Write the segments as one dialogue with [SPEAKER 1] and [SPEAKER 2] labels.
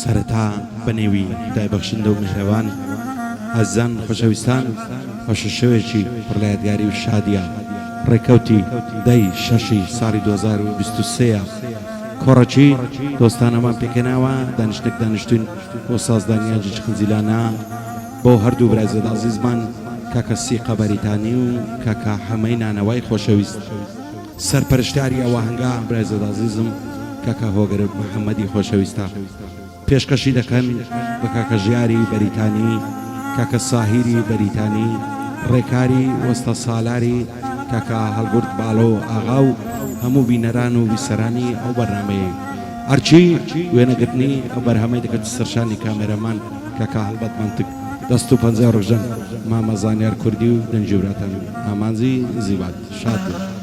[SPEAKER 1] سەرەتا بەنێوی دایبەخشندە و میهرەبان ئازیزان خۆشەویستان بەشە شەوێکی پڕ لە یادگاری و شادیە ڕێکەوتی دەی شەشی ساڵی 2023 کۆڕەکی دۆستانەمان پێکەناوە دانیشتێک دانیشتوین بۆ سازدانیا جچخنجیلانە بۆ هەردوو برایزەد عەزیزمان کاکە سیقە بەریتانی و کاکە حەمەی نانەوای خۆشەویست سەرپەرشتیاری ئەوەهەنگا برایزەد عەزیزم کاکە هۆگەر محەممەدی خۆشەویستە پێشکەشی دەکەن بە کاکە ژیاری بەریتانی کاکە ساهیری بەریتانی ڕێکاری وەستە سالاری کاکە هەڵگورد باڵۆ ئاغا و هەموو بینەران و بیسەرانی ئەو بەرنامەیە ئەرچی وێنەگرتنی ئەو بەرهەمەی دەکەێت سەرشانی کامێرەمان کاکە هەڵبەت منتق دەست و پەنجە ڕژەن مامە زانیار کوردی و دەنجیوراتان ئامانزی زیبات شاد بوو.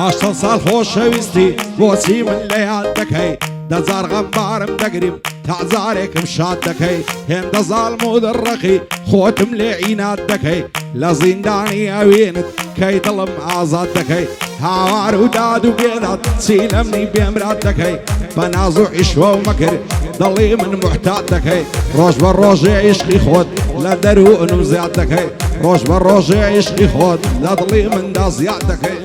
[SPEAKER 2] هاشتن سال خۆشەویستی بۆچی من لە یاد دەکەی دەجار غەمبارم دەگریم تازارێکم شاد دەکەی هێندە زاڵم و دڕەقی خۆتم لێ عینات دەکەی لە زیندانی ئەوێنت کەی دڵم ئازاد دەکەی هاوار و داد و بێداد چی لەمنی بێمرات دەکەی بە ناز و عیشوە و مەکر دڵی من محتات دەکەی ڕۆژ بە ڕۆژێ عیشقی خۆت لە دەروونم زیاد دەکەی ڕۆژ بە ڕۆژێ عیشقی خۆت لە دڵی مندا زیاد دەکەی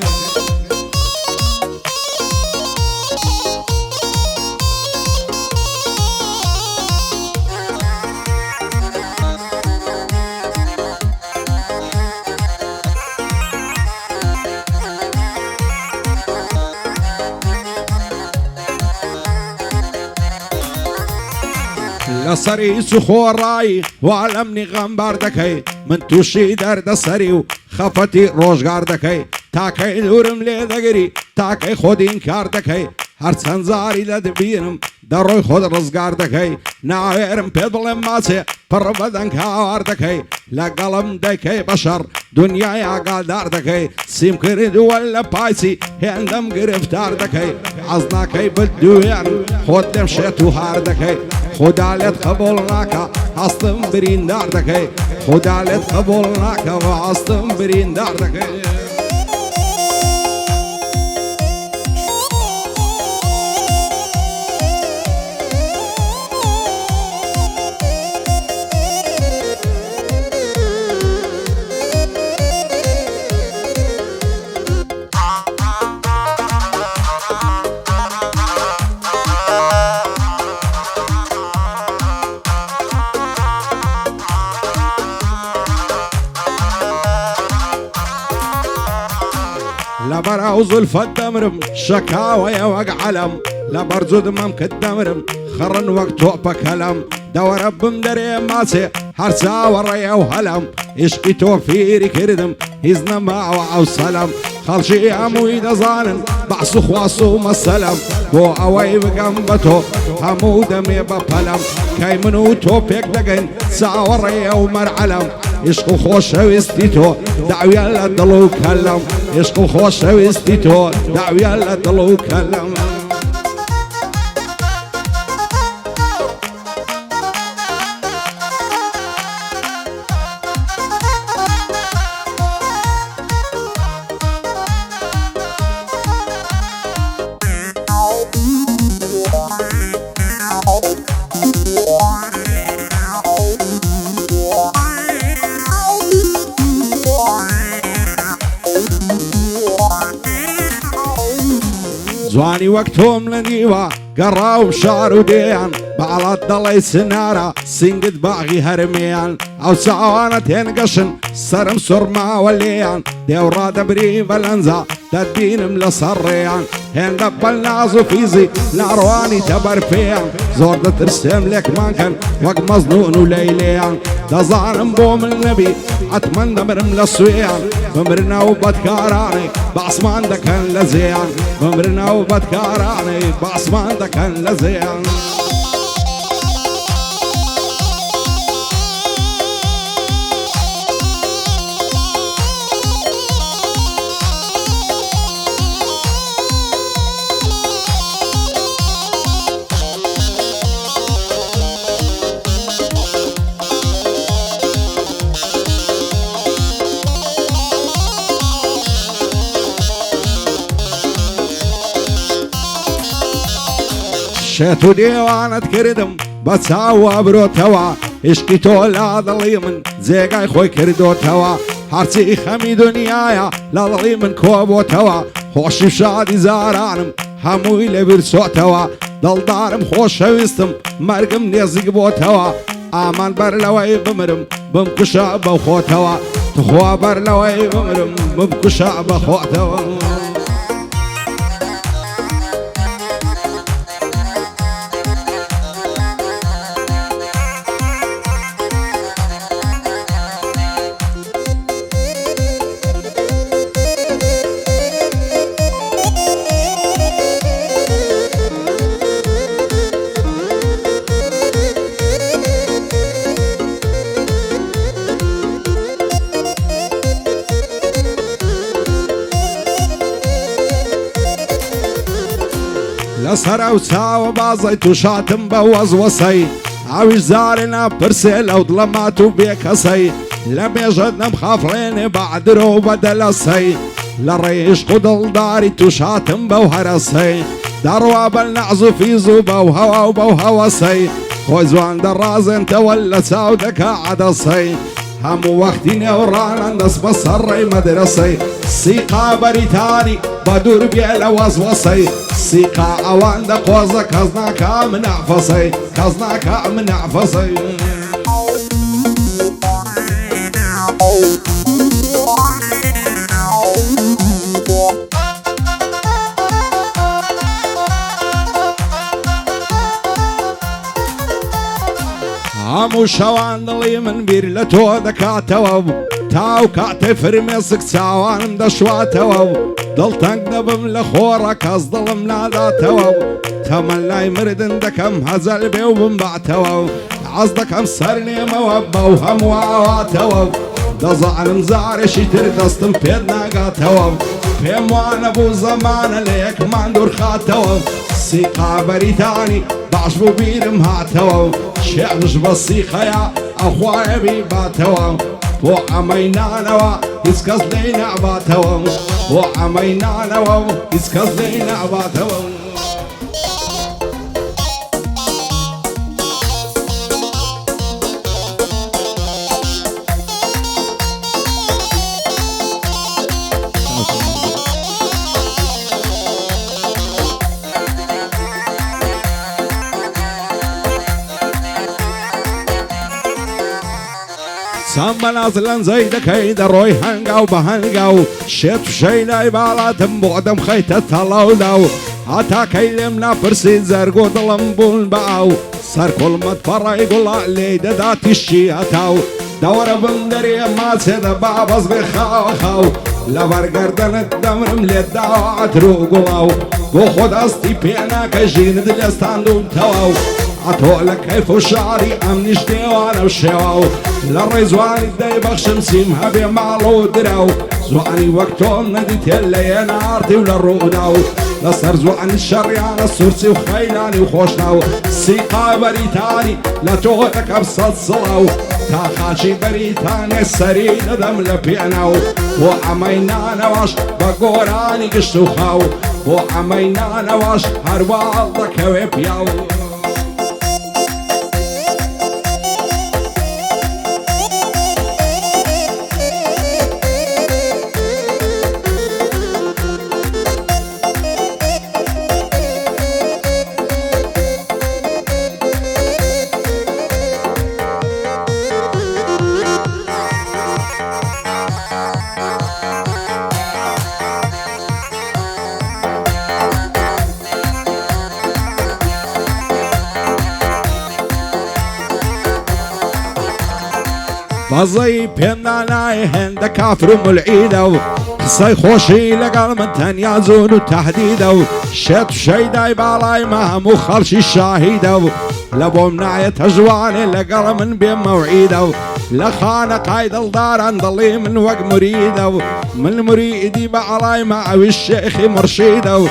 [SPEAKER 2] لەسەری سوخۆڕایی وا لەمنی غەمبار دەکەی من تووشی دەردەسەری و خەفەتی ڕۆژگار دەکەی تاکەی دوورم لێ دەگری تاکەی خۆدین کار دەکەی هەرچەند زاری لە دبینم دەڕۆی خۆت ڕزگار دەکەی ناوێرم پێ بڵێم ماچێ پڕ بەدەنگ هاوار دەکەی لەگەڵم دەکەی بەشەڕ دنیای ئاگادار دەکەی سیم کردووە لە پایچی هێندەم گرفتار دەکەی حەز ناکەی بدوێنم خۆت لێم شێت و هار دەکەی خۆدا لێت قبوڵ ناکە هەستم بریندار دەکەی خۆدا لێت قبوڵ ناکە و هەستم بریندار دەکەی لبراو زلفت دمرم شكاوى وق علم لبرزود ممكن دمرم خرن وقت توبة كلام دور ربم دري ماسي هرسا وريا وهلم عشقي توفيري كردم هزنا ما او سلام خلشي اموي دزانن بعصو خواسو مسلم بو اوي بقنبتو همو دمي ببلم كاي منو توبيك دقن ساوريا ومرعلم عشق خوشويستيتو دعوي على دلو كلم عشق خوشويستيتو دعوي على دلو كلم زواني وقتهم لنيوة قراو شار وديان بعلى الضلي سنارة سنقد باغي هرميان او ساوانا تنقشن سرم سرما وليان ديورا دبري بلنزا تدين ملصريان هن دبل نازو فيزي لارواني تبر فيان زور ترسم لك مانكن وق مظنون وليليان دا ظالم بوم النبي عتمن دمر ملصويان بمرنا وبتكاراني بعصمان دا كان لزيان بمرنا وبتكاراني بعصمان دا كان لزيان شاتو ديوانت كردم بتساوى برو توا اشكي تولا ظليمن زيقاي خوي كردو توا حرسي خمي دنيايا لا ظليمن كوبو توا خوشي شادي زارانم هموي لبرسو توا دل دارم خوش شويستم مرقم نيزيق بو توا آمان برلوي بمرم بمكشا بخو توا تخوا برلوي بمرم بمكشا بخو توا لسر وساوى بازي توشاتم بوز وصي عاوش زارنا برسل او ظلماتو بيكسي لم يجدنا مخافرين بعد رو بدل السي للريش قدل داري توشاتم بوهرسي دروا بالنعزو في زوبا وهوا وبوهوسي خوزوان درازن تولى ساودك عدسي هم وقتي ورانا الناس بصري مدرسي سيقا بريتاني بدور بيلا وزوصي سيقا اوان دا قوزا كزناكا من عفصي كزناكا من عفصي عمو شوان ضلي من بير لتو دكاتو تاو كاتي فرميسك تاوان دشواتو ضل تنقنب ملخورا كاز ضل مناداتو تملاي مردن دكم هزل بيو بنبعتو عزدكم سرني موبا وهم وعواتو دزع المزاري شتر دستم بيدنا قاتو بيم وانا بو زمان ليك ماندور خاتو سيقا بريتاني بعشبو بيرم هاتو شعرش بصيخة يا أخويا بيباتوا وعمينا نوا يسكز لينا عباتوا وعمينا نوا يسكز لينا عباتوا سامنا زلن زيد كيد روي هنقاو بهنقاو شيت شيلاي بالاتم بودم خيت تلاولو عتا كيلمنا فرسي زرقو ظلم بون باو سر كل متفرع يقول لي داتي الشياتاو دور بندري ما سيد بابز بخاو خاو لبر قردن الدمر مليت داو عتروقلاو وخد استي بينا كجين دلستان دون تواو عطولك كيف وشعري امنش ديوانا وشواو للرزواني داي بخشم سيمها بمعلو دراو زواني وقتهم نديت اللي نارتي وللرؤداو لصر زواني الشريان السورسي وخيلاني وخوشناو سيقا بريتاني لا توغتك ابسط صلاو تاخاشي بريتاني السريد دم لبيناو وعمينا نواش بقوراني قشتو خاو وعمينا نواش هربالك ويبياو فەزەی پێم نانایە هێندە کافرم العیدە و قسەی خۆشی لەگەڵ من تەنیا زۆر و تەهدیدە و شێت شەیدای باڵای مە هەموو خەڵکی شاهیدە و لە بۆم نایەتە جوانێ لەگەڵ من بێ مەوعیدە و لە خانەقای دڵداران دڵی من وەک مریدە و من مریدی بە عەڵای مە ئەویش شێخی مرشیدە و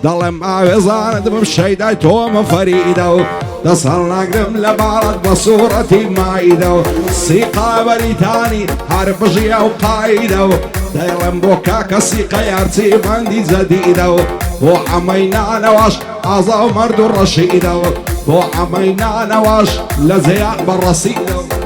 [SPEAKER 2] دەڵێم ئاوێزانت بم شەیدای تۆمە فەریدە و دەسەڵ ناگرم لە باڵت بە سوورەتی مایدە و سیقا بەریتانی هەر بژیە و قایدە و دەیڵم بۆ کاکە سیقە یارچی بەندی جەدیدە و بۆ عەمەی نانەوەش ئازا و مەرد و ڕەشیدە و بۆ عەمەی نانەوەش لە زەیان بەڕەسیدە و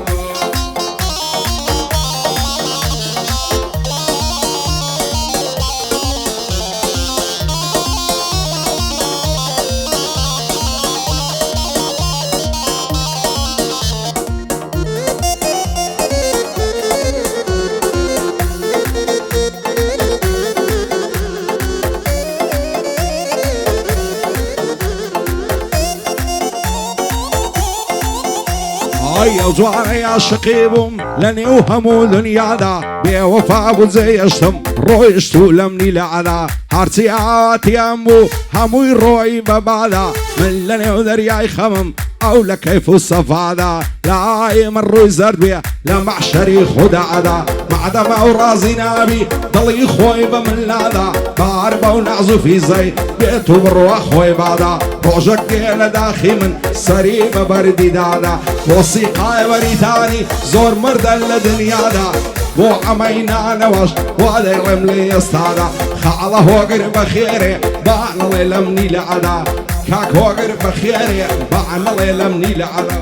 [SPEAKER 2] ئەو جوانەی عاشقی بووم لە نێو هەموو دنیادا بێوەفا بوو جێیشتم ڕۆیشت و لەم نیلەعەدا هەرچی ئاواتیان بوو هەمووی ڕۆی بەبادا من لە نێو دەریای خەمم ئەو لە کەیف و سەفادا لای من ڕووی زەرد بێ لە مەحشەری خودادا مەعدەمە ئەو ڕازی نابی دڵی خۆی بە من لادا بار بە و نەعز و فیزەی بێت و بڕوە خۆی بادا ڕۆژەک دێ لە داخی من سەری بە بەردی دادا بۆ سیقای بەریتانی زۆر مردن لە دنیادا بۆ ئەمەی نانەوەش وا دەیڵێم لێ ئێستادا خاڵە هۆگر بەخێرێ بانەڵێ لەم نیلەعەدا کاک هۆگر بەخێرێ بانەڵێ لەم نیلەعەدا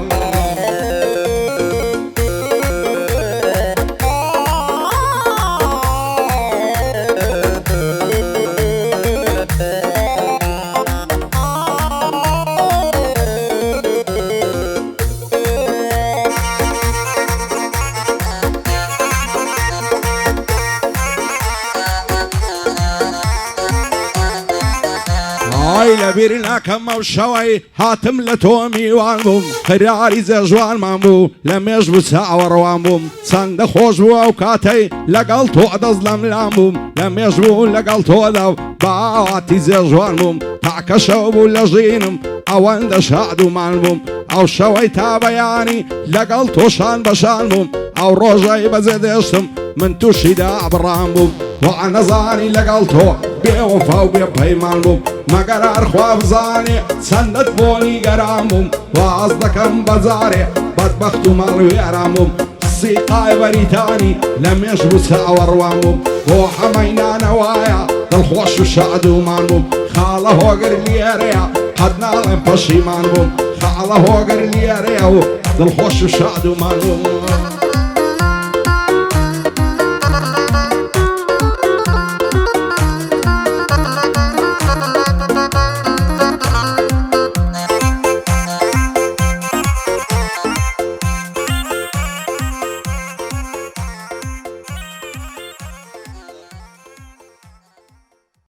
[SPEAKER 2] لەبیر ناکەم ئەو شەوەی هاتم لە تۆ میوان بووم خەراری جێژوانمان بوو لە مێژ بوو چاوەڕوان بووم چەندە خۆش بوو ئەو کاتەی لەگەڵ تۆ دەست لەم لام بووم لە مێژ بوو لەگەڵ تۆدا و باواتی جێژوان بووم تاکە شەو بوو لە ژینم ئەوەندە شادومان بووم ئەو شەوەی تا بەیانی لەگەڵ تۆشان بەشان بووم ئەو ڕۆژەی بەجێ دێشتم من تووشیدا بڕام بووم وە نەزانی لەگەڵ تۆ بێوەفا و بێ پەیمان بووم مەگەر هەرخوا بزانێ چەندت بۆنی گەرام بووم واز دەکەم بەجارێ بەدبەخت و مەڵوێران بووم سیقای بەریتانی لە مێژ بوو چاوەڕوان بووم بۆ هەمەی نانەوایە دڵخۆش و شادومان بووم خاڵە هۆگر لێرەیە قەت ناڵێم پەشیمان بووم خاڵە هۆگر لێرەیە و دڵخۆش و شادومان بووم